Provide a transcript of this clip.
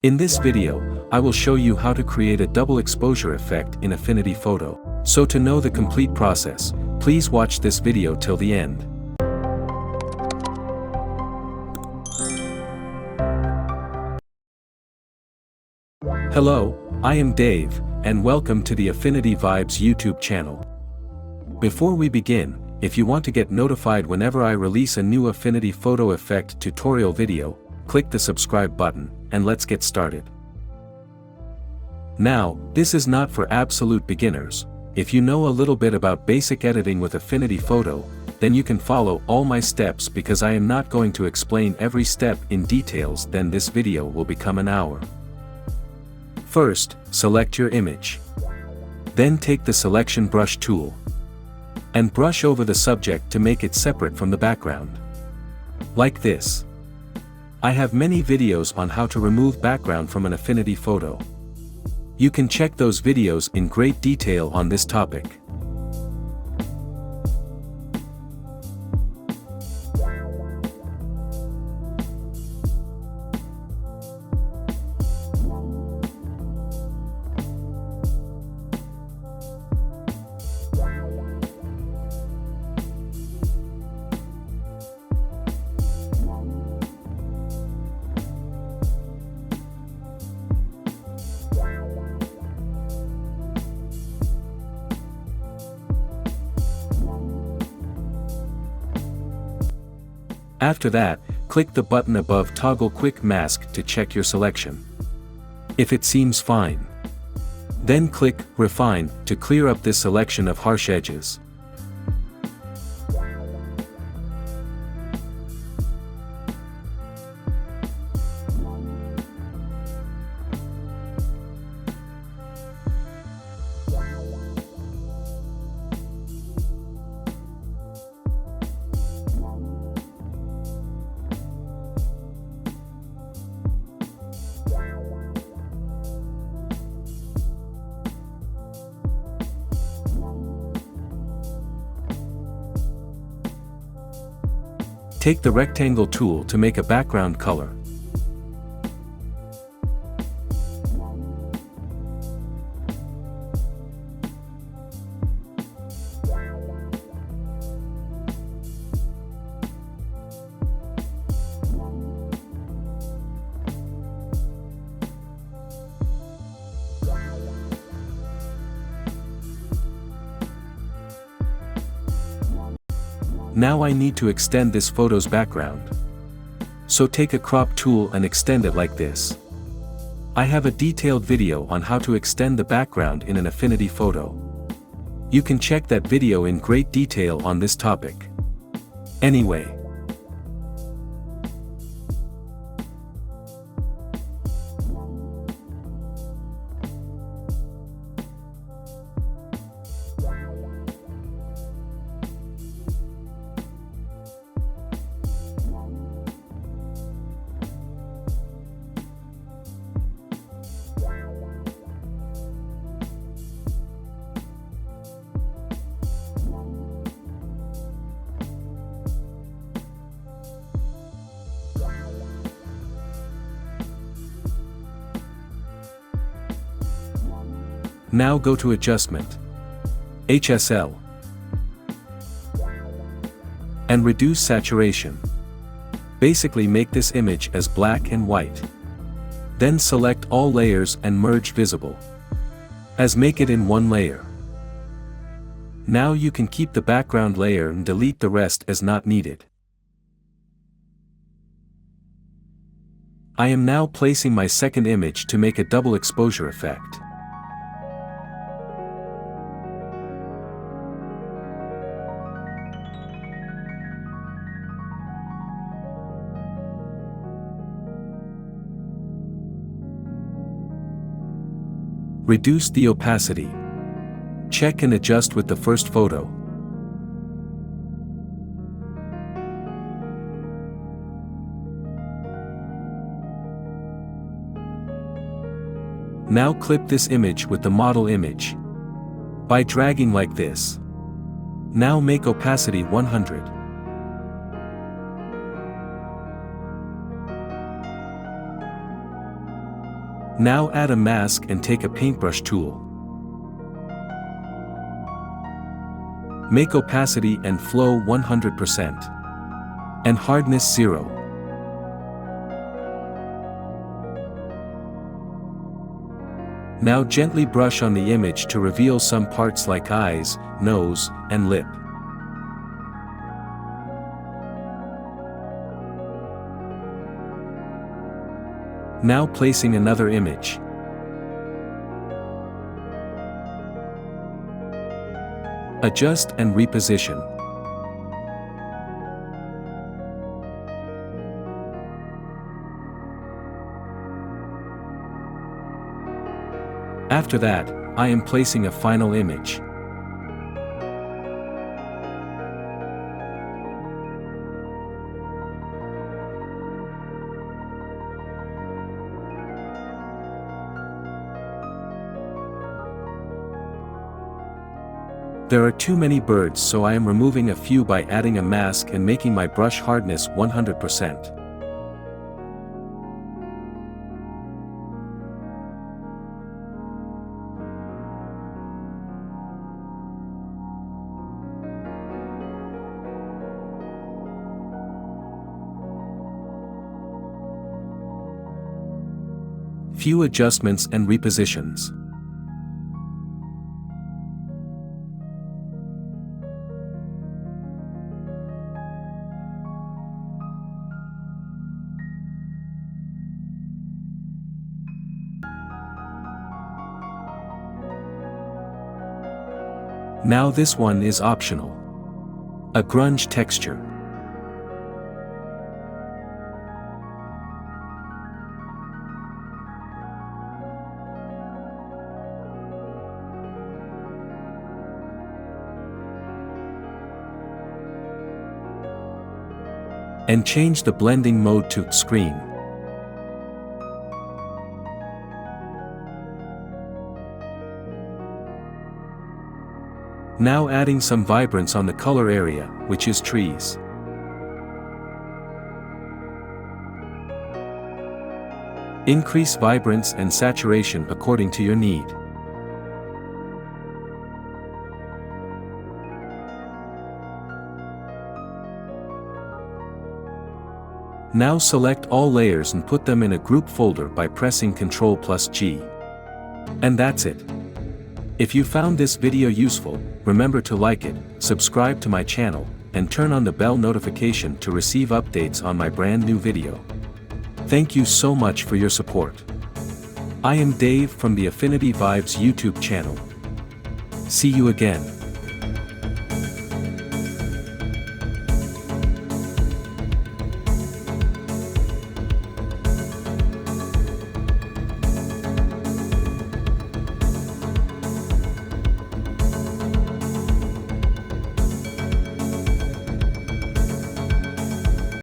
In this video, I will show you how to create a double exposure effect in Affinity Photo. So to know the complete process, please watch this video till the end. Hello, I am Dave, and welcome to the Affinity Vibes YouTube channel. Before we begin, if you want to get notified whenever I release a new Affinity Photo effect tutorial video, click the subscribe button, and let's get started. Now, this is not for absolute beginners. If you know a little bit about basic editing with Affinity Photo, then you can follow all my steps because I am not going to explain every step in details, then this video will become an hour. First, select your image. Then take the selection brush tool and brush over the subject to make it separate from the background. Like this. I have many videos on how to remove background from an Affinity Photo. You can check those videos in great detail on this topic. After that, click the button above Toggle Quick Mask to check your selection. If it seems fine, then click Refine to clear up this selection of harsh edges. Take the rectangle tool to make a background color. Now I need to extend this photo's background. So take a crop tool and extend it like this. I have a detailed video on how to extend the background in an Affinity Photo. You can check that video in great detail on this topic. Anyway. Now go to Adjustment, HSL, and reduce saturation. Basically make this image as black and white. Then select all layers and merge visible, as make it in one layer. Now you can keep the background layer and delete the rest as not needed. I am now placing my second image to make a double exposure effect. Reduce the opacity. Check and adjust with the first photo. Now clip this image with the model image by dragging like this. Now make opacity 100. Now add a mask and take a paintbrush tool. Make opacity and flow 100%. And hardness 0. Now gently brush on the image to reveal some parts like eyes, nose, and lip. Now placing another image. Adjust and reposition. After that, I am placing a final image. There are too many birds, so I am removing a few by adding a mask and making my brush hardness 100%. Few adjustments and repositions. Now this one is optional. A grunge texture. And change the blending mode to screen. Now adding some vibrance on the color area, which is trees. Increase vibrance and saturation according to your need. Now select all layers and put them in a group folder by pressing Ctrl+G. And that's it. If you found this video useful, remember to like it, subscribe to my channel, and turn on the bell notification to receive updates on my brand new video. Thank you so much for your support. I am Dave from the Affinity Vibes YouTube channel. See you again.